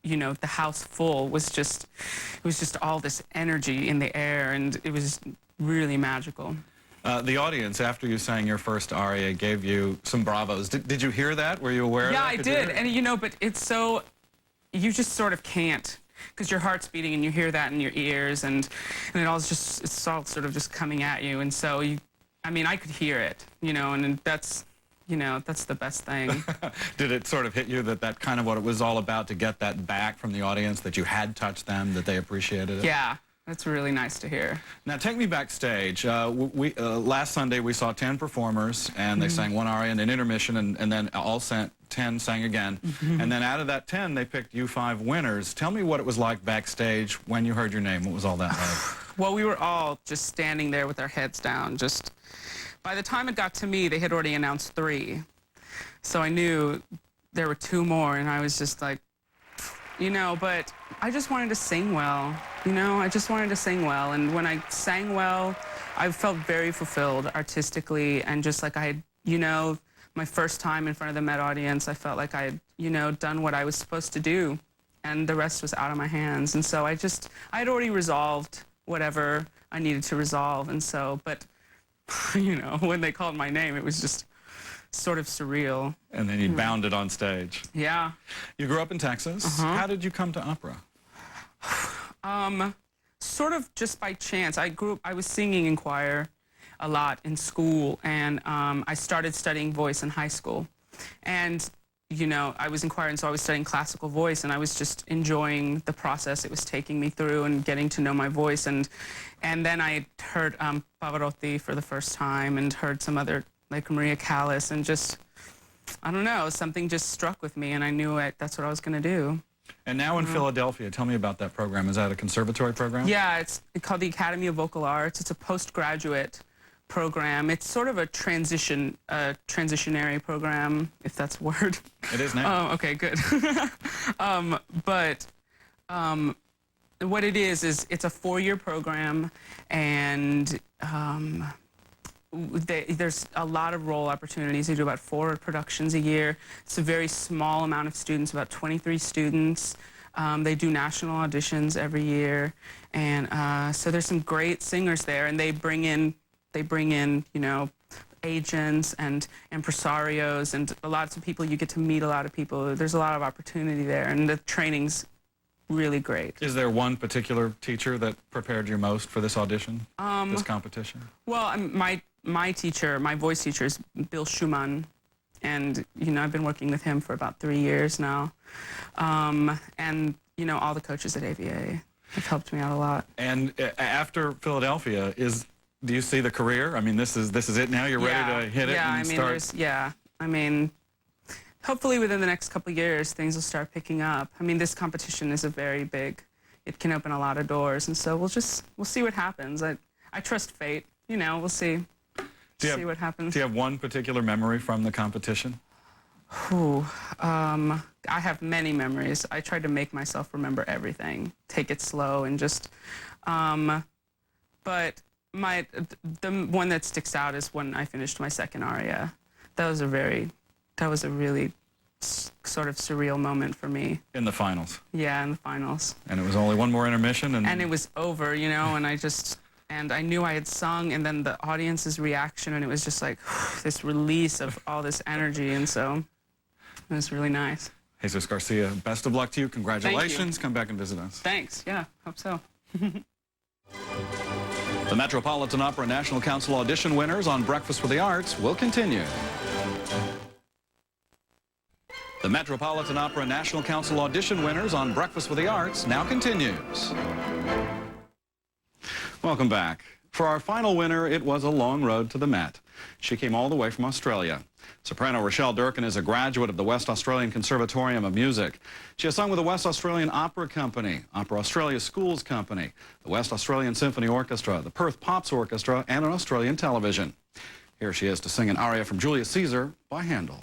the house full was just, it was just all this energy in the air, and it was really magical. The audience, after you sang your first aria, gave you some bravos. Did you hear that? Were you aware of that? Yeah, I did. And, but it's so, you just sort of can't, because your heart's beating and you hear that in your ears, and it all just, it's all sort of just coming at you. And so, I could hear it, and that's, that's the best thing. Did it sort of hit you that kind of what it was all about, to get that back from the audience, that you had touched them, that they appreciated it? Yeah. That's really nice to hear. Now, take me backstage. Last Sunday, we saw 10 performers, and they sang one aria and an intermission, and then all 10 sang again. And then out of that 10, they picked you 5 winners. Tell me what it was like backstage when you heard your name. What was all that like? Well, we were all just standing there with our heads down. By the time it got to me, they had already announced 3. So I knew there were 2 more, and I was just like, but I just wanted to sing well, I just wanted to sing well. And when I sang well, I felt very fulfilled artistically, and just like I had, my first time in front of the Met audience, I felt like I had, done what I was supposed to do, and the rest was out of my hands. And so I had already resolved whatever I needed to resolve. And so, but, when they called my name, it was just sort of surreal. And then you bounded on stage. Yeah. You grew up in Texas. How did you come to opera? Sort of just by chance. I was singing in choir a lot in school, and I started studying voice in high school. And, I was in choir, and so I was studying classical voice, and I was just enjoying the process it was taking me through and getting to know my voice. And then I heard Pavarotti for the first time, and heard some other, like Maria Callas, and just, I don't know, something just struck with me, and I knew that's what I was going to do. And now in Philadelphia, tell me about that program. Is that a conservatory program? Yeah, it's called the Academy of Vocal Arts. It's a postgraduate program. It's sort of a transitionary program, if that's a word. It is now. Oh, okay, good. What it is it's a 4-year program, and there's a lot of role opportunities. They do about 4 productions a year. It's a very small amount of students, about 23 students. They do national auditions every year, and so there's some great singers there, and they bring in agents and impresarios and lots of people. You get to meet a lot of people. There's a lot of opportunity there, and the training's really great. Is there one particular teacher that prepared you most for this audition, this competition? Well, my teacher, my voice teacher, is Bill Schumann, and I've been working with him for about 3 years now. And all the coaches at AVA have helped me out a lot. And after Philadelphia, do you see the career? I mean, this is it now. You're ready to hit it and start. Hopefully within the next couple of years, things will start picking up. I mean, this competition is it can open a lot of doors, and so we'll see what happens. I trust fate. We'll see. See what happens. Do you have one particular memory from the competition? I have many memories. I tried to make myself remember everything, take it slow, and just. But the one that sticks out is when I finished my second aria. That was a really sort of surreal moment for me. In the finals? Yeah, in the finals. And it was only one more intermission? And it was over, and I knew I had sung, and then the audience's reaction, and it was just like this release of all this energy, and so it was really nice. JESÚS GARCIA, best of luck to you. Congratulations. Thank you. Come back and visit us. Thanks. Yeah, hope so. The Metropolitan Opera National Council audition winners on Breakfast with the Arts will continue. The Metropolitan Opera National Council audition winners on Breakfast with the Arts now continues. Welcome back. For our final winner, it was a long road to the Met. She came all the way from Australia. Soprano Rachelle Durkin is a graduate of the West Australian Conservatorium of Music. She has sung with the West Australian Opera Company, Opera Australia Schools Company, the West Australian Symphony Orchestra, the Perth Pops Orchestra, and on Australian television. Here she is to sing an aria from Julius Caesar by Händel.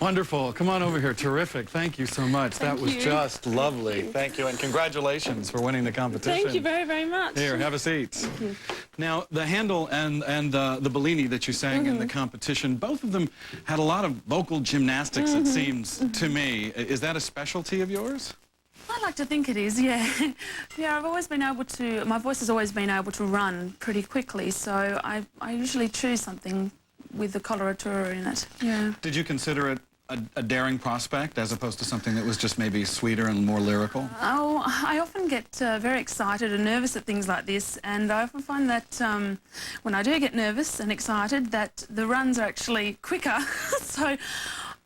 Wonderful. Come on over here. Terrific. Thank you so much. That was you. just lovely. Thank you, and congratulations for winning the competition. Thank you very, very much. Here, have a seat. Now, the Händel and the Bellini that you sang in the competition, both of them had a lot of vocal gymnastics, it seems to me. Is that a specialty of yours? I like to think it is, yeah. Yeah, I've always been able to, my voice has always been able to run pretty quickly, so I usually choose something with the coloratura in it, yeah. Did you consider it a daring prospect as opposed to something that was just maybe sweeter and more lyrical? Oh, I often get very excited and nervous at things like this, and I often find that when I do get nervous and excited that the runs are actually quicker, so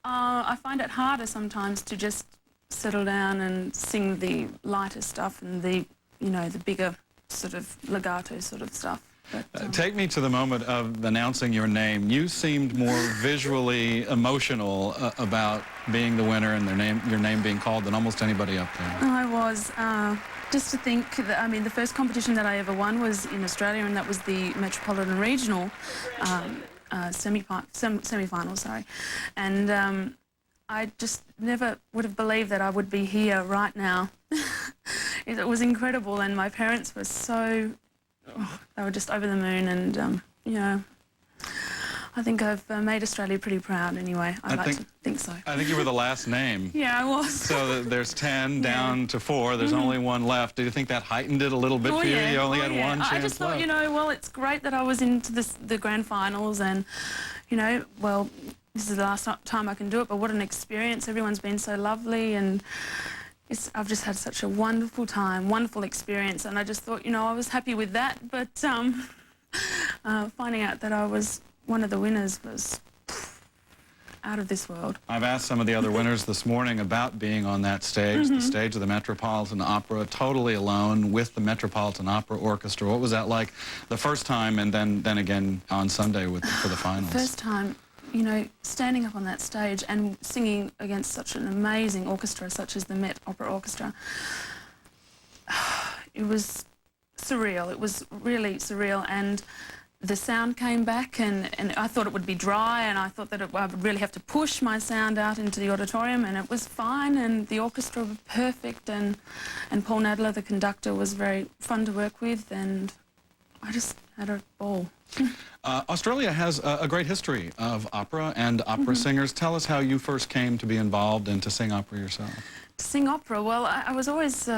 I find it harder sometimes to just settle down and sing the lighter stuff and the, you know, the bigger sort of legato sort of stuff. But, take me to the moment of announcing your name. You seemed more visually emotional about being the winner and your name being called than almost anybody up there. I was. Just to think that, I mean, the first competition that I ever won was in Australia, and that was the Metropolitan Regional semi-final, sorry. And I just never would have believed that I would be here right now. It was incredible, and my parents were so, they were just over the moon, and yeah, I think I've made Australia pretty proud anyway. I like to think so. I think you were the last name. Yeah, I was. So there's 10 down to 4. There's only one left. Do you think that heightened it a little bit for you? You only had one chance I just thought, left. you know, well, it's great that I was into the grand finals, and, you know, well, this is the last time I can do it, but what an experience. Everyone's been so lovely, and I've just had such a wonderful time, wonderful experience, and I just thought, you know, I was happy with that, but finding out that I was one of the winners was out of this world. I've asked some of the other winners this morning about being on that stage, the stage of the Metropolitan Opera, totally alone with the Metropolitan Opera Orchestra. What was that like the first time, and then again on Sunday for the finals? First time, you know, standing up on that stage and singing against such an amazing orchestra such as the Met Opera Orchestra, it was surreal. It was really surreal, and the sound came back, and I thought it would be dry, and I thought that I would really have to push my sound out into the auditorium, and it was fine, and the orchestra was perfect, and Paul Nadler, the conductor, was very fun to work with, and I just had a ball. Australia has a great history of opera and opera singers. Tell us how you first came to be involved and to sing opera yourself. To sing opera, well, I was always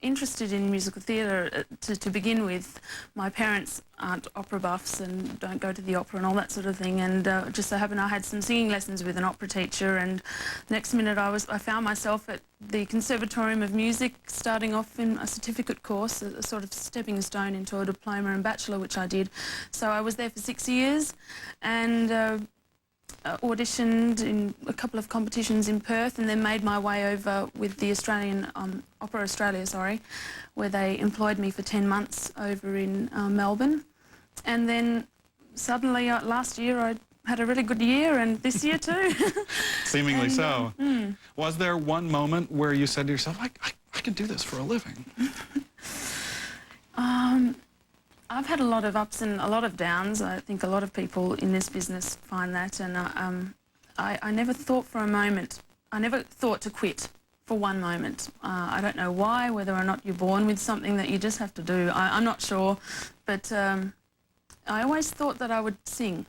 interested in musical theatre to begin with. My parents aren't opera buffs and don't go to the opera and all that sort of thing, and just so happened I had some singing lessons with an opera teacher, and next minute I found myself at the Conservatorium of Music, starting off in a certificate course, a sort of stepping stone into a diploma and bachelor, which I did. So I was there for 6 years, and auditioned in a couple of competitions in Perth, and then made my way over with the Australian Opera Australia, where they employed me for 10 months over in Melbourne. And then suddenly last year I had a really good year, and this year too. Seemingly so. Was there one moment where you said to yourself, I can do this for a living? I've had a lot of ups and a lot of downs. I think a lot of people in this business find that, and I never thought for a moment, I never thought to quit for one moment. I don't know why, whether or not you're born with something that you just have to do. I'm not sure, but I always thought that I would sing,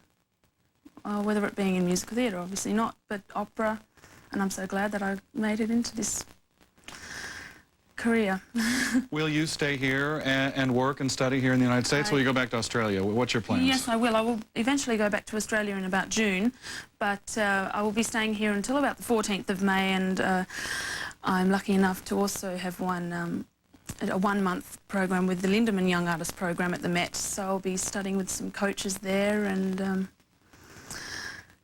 whether it being in musical theatre, obviously not, but opera, and I'm so glad that I made it into this career. Will you stay here and work and study here in the United States, or will you go back to Australia? What's your plans? Yes, I will. I will eventually go back to Australia in about June, but I will be staying here until about the 14th of May, and I'm lucky enough to also have a one-month program with the Lindemann Young Artist Program at the Met, so I'll be studying with some coaches there, and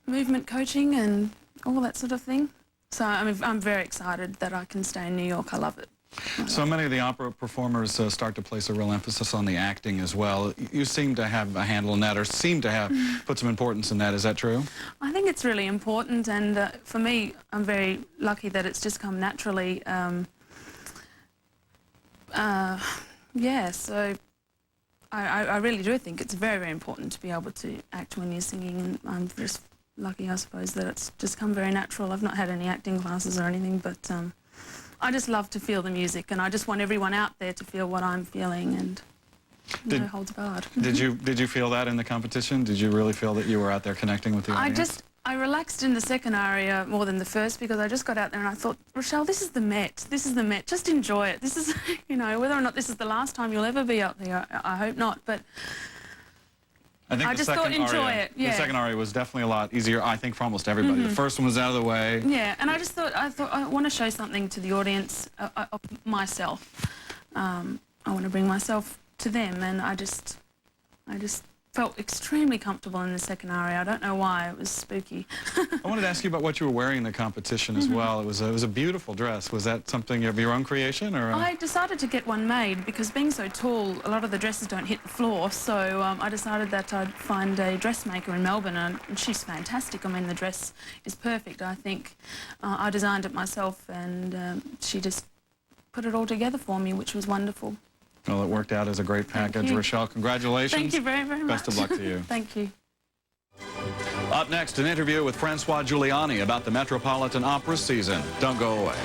movement coaching and all that sort of thing. So I'm very excited that I can stay in New York. I love it. So many of the opera performers start to place a real emphasis on the acting as well. You seem to have a handle on that, or seem to have put some importance in that. Is that true? I think it's really important, and for me, I'm very lucky that it's just come naturally. Yeah, so I really do think it's very, very important to be able to act when you're singing, and I'm just lucky, I suppose, that it's just come very natural. I've not had any acting classes or anything, but I just love to feel the music, and I just want everyone out there to feel what I'm feeling, and no holds barred. Did you feel that in the competition? Did you really feel that you were out there connecting with the audience? I relaxed in the second aria more than the first, because I just got out there and I thought, Rachelle, this is the Met. This is the Met. Just enjoy it. This is, you know, whether or not this is the last time you'll ever be up there, I hope not, but I just thought enjoy it. Yeah. The second aria was definitely a lot easier, I think, for almost everybody. The first one was out of the way. Yeah, and I thought I want to show something to the audience of myself. I want to bring myself to them, and I just felt extremely comfortable in the second aria. I don't know why, it was spooky. I wanted to ask you about what you were wearing in the competition as well. It was a beautiful dress. Was that something of your own creation, or? I decided to get one made because being so tall, a lot of the dresses don't hit the floor, so I decided that I'd find a dressmaker in Melbourne, and she's fantastic. I mean, the dress is perfect, I think. I designed it myself, and she just put it all together for me, which was wonderful. Well, it worked out as a great package. Rachelle, congratulations. Thank you very, very much. Best of luck to you. Thank you. Up next, an interview with Francois Giuliani about the Metropolitan Opera season. Don't go away.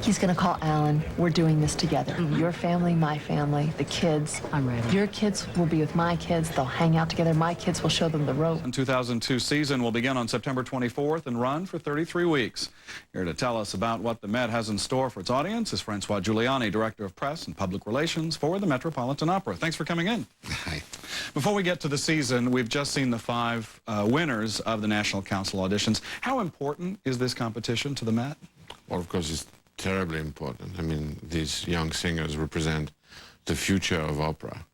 He's going to call Alan. We're doing this together. Your family, my family, the kids. I'm ready. Your kids will be with my kids. They'll hang out together. My kids will show them the rope. The 2002 season will begin on September 24th and run for 33 weeks. Here to tell us about what the Met has in store for its audience is Francois Giuliani, Director of Press and Public Relations for the Metropolitan Opera. Thanks for coming in. Hi. Before we get to the season, we've just seen the 5 winners of the National Council auditions. How important is this competition to the Met? Well, of course, it's terribly important. I mean, these young singers represent the future of opera.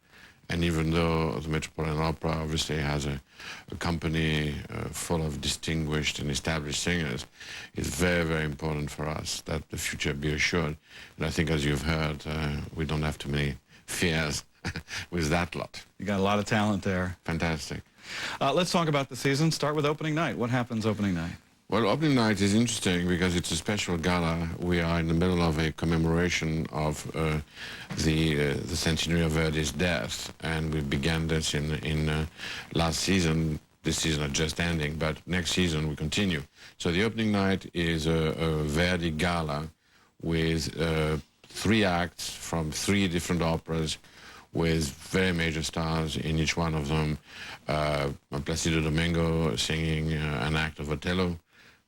And even though the Metropolitan Opera obviously has a company full of distinguished and established singers, it's very, very important for us that the future be assured. And I think, as you've heard, we don't have too many fears with that lot. You got a lot of talent there. Fantastic. Let's talk about the season. Start with opening night. What happens opening night? Well, opening night is interesting because it's a special gala. We are in the middle of a commemoration of the centenary of Verdi's death, and we began this in last season. This season is just ending, but next season we continue. So the opening night is a Verdi gala with 3 acts from 3 different operas, with very major stars in each one of them. Placido Domingo singing an act of Otello,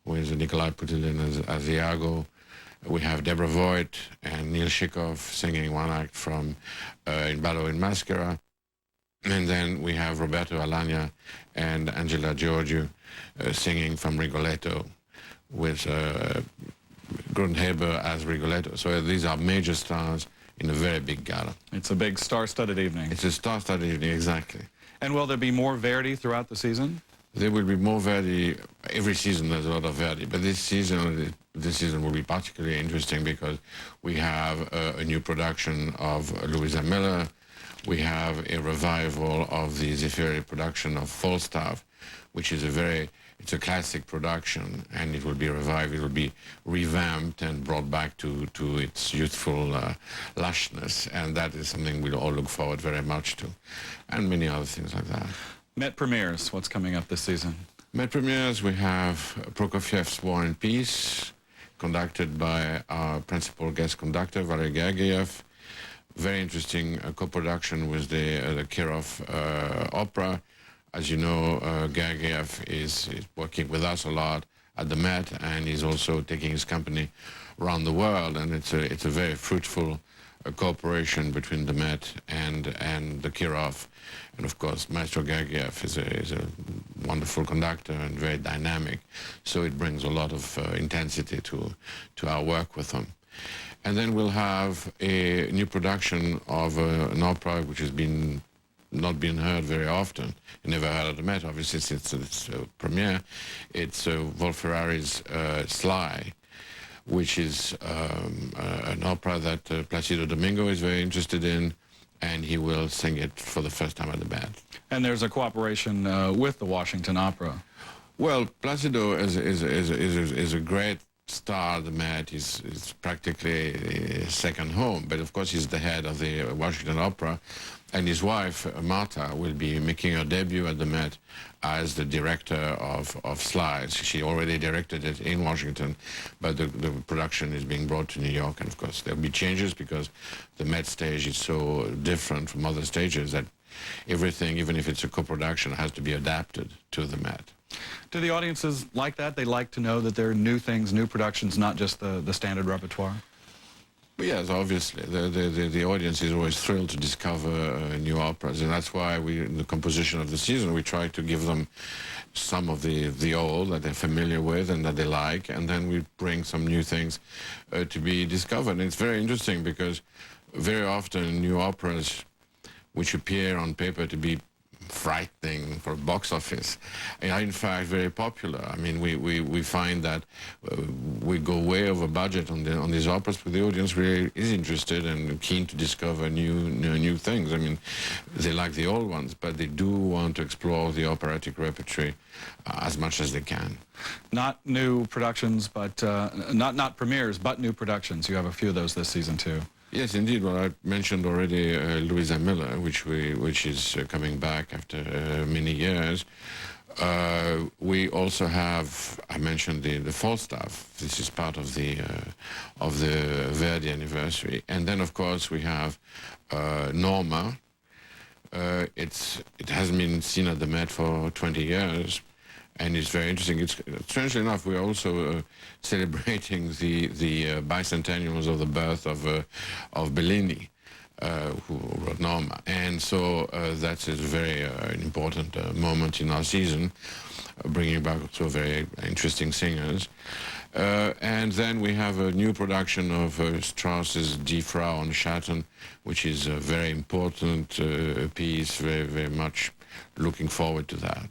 with Nikolai Putilin as Iago. We have Deborah Voigt and Neil Shikov singing one act from In Ballo in Maschera. And then we have Roberto Alagna and Angela Giorgio singing from Rigoletto, with Grundheber as Rigoletto. So these are major stars in a very big gala. It's a big star-studded evening. It's a star-studded evening, exactly. And will there be more Verdi throughout the season? There will be more Verdi. Every season there's a lot of Verdi, but this season will be particularly interesting because we have a new production of Louisa Miller. We have a revival of the Zeffiri production of Falstaff, which is it's a classic production, and it will be revived. It will be revamped and brought back to its youthful lushness, and that is something we'll all look forward very much to, and many other things like that. Met premieres, what's coming up this season? Met premieres, we have Prokofiev's War and Peace, conducted by our principal guest conductor, Valery Gergiev. Very interesting co-production with the Kirov Opera. As you know, Gergiev is working with us a lot at the Met, and he's also taking his company around the world, and it's a very fruitful cooperation between the Met and the Kirov. And of course, Maestro Gergiev is a wonderful conductor and very dynamic, so it brings a lot of intensity to our work with him. And then we'll have a new production of an opera which has not been heard very often. You never heard of the Met, obviously, since its premiere. It's Wolf Ferrari's Sly, which is an opera that Placido Domingo is very interested in, and he will sing it for the first time at the Met. And there's a cooperation with the Washington Opera. Well, Placido is a great star at the Met. He's practically a second home, but of course he's the head of the Washington Opera. And his wife, Marta, will be making her debut at the Met as the director of slides. She already directed it in Washington, but the production is being brought to New York, and of course there'll be changes because the Met stage is so different from other stages that everything, even if it's a co-production, has to be adapted to the Met. Do the audiences like that? They like to know that there are new things, new productions, not just the standard repertoire? Yes, obviously. The audience is always thrilled to discover new operas, and that's why in the composition of the season, we try to give them some of the old that they're familiar with and that they like, and then we bring some new things to be discovered. And it's very interesting because very often new operas which appear on paper to be frightening for box office are in fact very popular. I mean, we find that we go way over budget on these operas, but the audience really is interested and keen to discover new things. I mean, they like the old ones, but they do want to explore the operatic repertoire as much as they can. Not new productions, but not premieres, but new productions. You have a few of those this season too. Yes, indeed. Well, I mentioned already Louisa Miller, which is coming back after many years. We also have, I mentioned the Falstaff. This is part of the Verdi anniversary. And then, of course, we have Norma. It hasn't been seen at the Met for 20 years. And it's very interesting. Strangely enough, we're also celebrating the bicentennials of the birth of Bellini, who wrote Norma. And so that's a very important moment in our season, bringing back also very interesting singers. And then we have a new production of Strauss's Die Frau on Schatten, which is a very important piece, very much looking forward to that.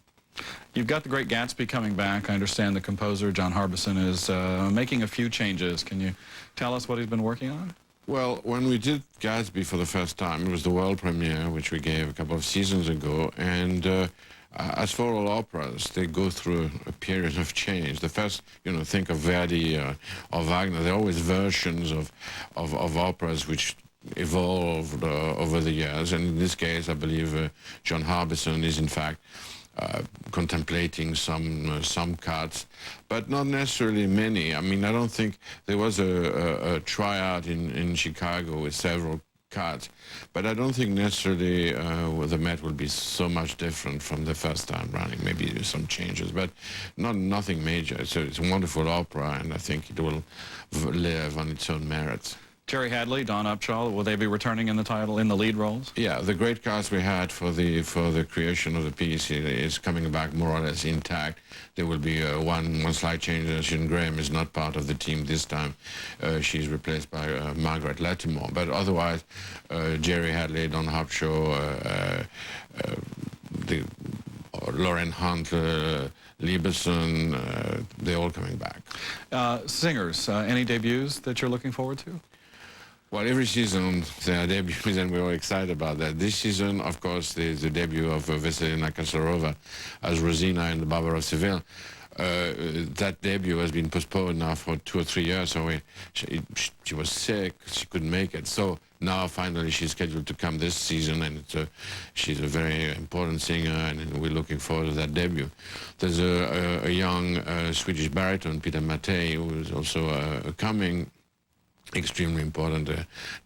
You've got The Great Gatsby coming back. I understand the composer, John Harbison, is making a few changes. Can you tell us what he's been working on? Well, when we did Gatsby for the first time, it was the world premiere, which we gave a couple of seasons ago, and as for all operas, they go through a period of change. The first, think of Verdi or Wagner, they're always versions of operas which evolved over the years, and in this case, I believe John Harbison is, in fact, contemplating some cuts, but not necessarily many. I mean, I don't think there was a tryout in Chicago with several cuts, but I don't think necessarily the Met will be so much different from the first time running. Maybe some changes, but nothing major. It's a wonderful opera, and I think it will live on its own merits. Jerry Hadley, Don Upshaw, will they be returning in the lead roles? Yeah, the great cast we had for the creation of the piece is coming back more or less intact. There will be one slight change. Jean Graham is not part of the team this time. She's replaced by Margaret Latimore. But otherwise, Jerry Hadley, Don Upshaw, Lauren Hunt, Lieberson, they're all coming back. Singers, any debuts that you're looking forward to? Well, every season there are debuts, and we're all excited about that. This season, of course, there's the debut of Veselina Kasarova as Rosina in The Barber of Seville. That debut has been postponed now for 2 or 3 years, so she was sick, she couldn't make it. So now finally she's scheduled to come this season, and she's a very important singer, and we're looking forward to that debut. There's a young Swedish baritone, Peter Mattei, who is also coming. Extremely important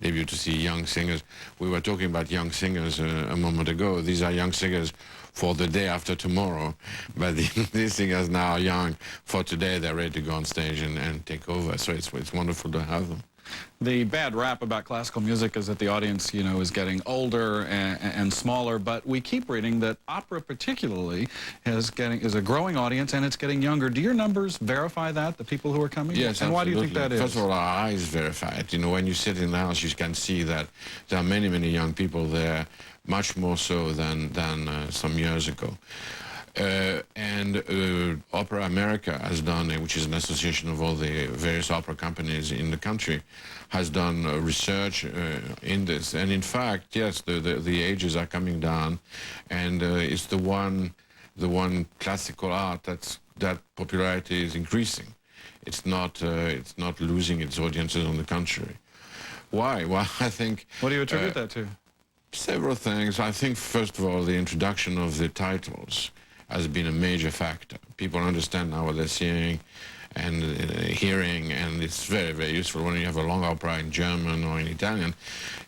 debut to see young singers. We were talking about young singers a moment ago. These are young singers for the day after tomorrow, but these singers now are young for today. They're ready to go on stage and take over, so it's wonderful to have them. The bad rap about classical music is that the audience, is getting older and smaller, but we keep reading that opera particularly is a growing audience, and it's getting younger. Do your numbers verify that, the people who are coming? Yes, and absolutely. Why do you think that is? First of all, our eyes verify it. When you sit in the house, you can see that there are many, many young people there, much more so than some years ago. Opera America has done, which is an association of all the various opera companies in the country, has done research in this. And in fact, yes, the ages are coming down, and it's the one classical art that popularity is increasing. It's not losing its audiences, on the contrary. Why? Well, I think... What do you attribute that to? Several things. I think, first of all, the introduction of the titles has been a major factor. People understand now what they're seeing and hearing, and it's very, very useful when you have a long opera in German or in Italian.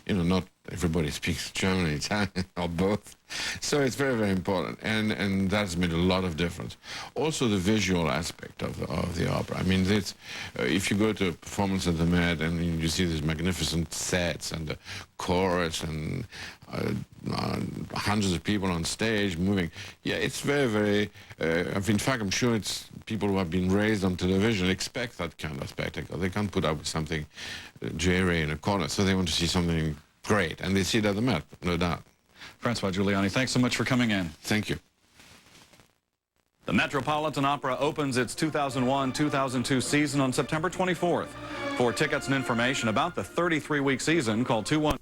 You know, not everybody speaks German and Italian, or both. So it's very, very important, and that's made a lot of difference. Also, the visual aspect of the opera. I mean, it's, if you go to a performance at the Met and you see these magnificent sets and the chorus and hundreds of people on stage moving, yeah, it's very, very, in fact, I'm sure it's people who have been raised on television expect that kind of spectacle. They can't put up with something dreary in a corner, so they want to see something great, and they see it at the Met, no doubt. Francois Giuliani, thanks so much for coming in. Thank you. The Metropolitan Opera opens its 2001-2002 season on September 24th. For tickets and information about the 33-week season, call 21...